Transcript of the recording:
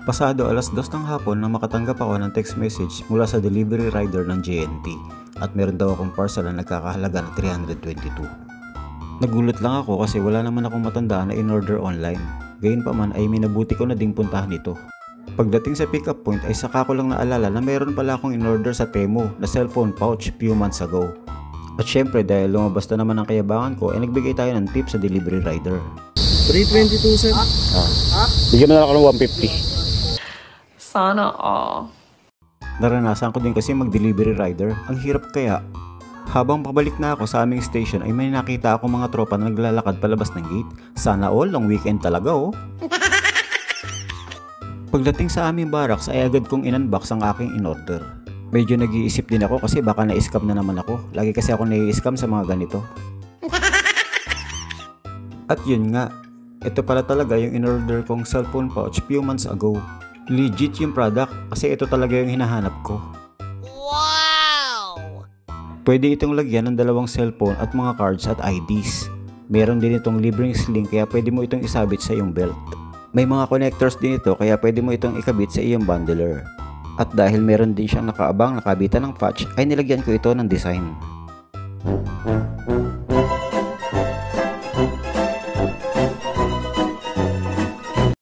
Pasado alas 2 ng hapon na makatanggap ako ng text message mula sa delivery rider ng JNT at meron daw akong parcel na nagkakahalaga ng 322. Nagulat lang ako kasi wala naman akong matandaan na in-order online. Gayunpaman ay minabuti ko na ding puntahan ito. Pagdating sa pick-up point ay saka ko lang naalala na meron pala akong in-order sa Temu na cellphone pouch few months ago. At syempre dahil lumabas na naman ang kayabangan ko ay nagbigay tayo ng tip sa delivery rider. 322 sir. Bigyan na lang ako ng 150. Sana all. Naranasan ko din kasi mag-delivery rider. Ang hirap kaya. Habang pabalik na ako sa aming station ay may nakita ako mga tropa na naglalakad palabas ng gate. Sana all, long weekend talaga oh. Pagdating sa aming barracks ay agad kong in-unbox ang aking in-order. Medyo nag-iisip din ako kasi baka na-scam na naman ako. Lagi kasi ako nai-scam sa mga ganito. At yun nga, ito pala talaga yung in-order kong cellphone pouch few months ago. Legit yung product kasi ito talaga yung hinahanap ko. Wow! Pwede itong lagyan ng dalawang cellphone at mga cards at IDs. Meron din itong libreng sling kaya pwede mo itong isabit sa iyong belt. May mga connectors din ito kaya pwede mo itong ikabit sa iyong bundler. At dahil meron din siyang nakaabang nakabitan ng patch ay nilagyan ko ito ng design.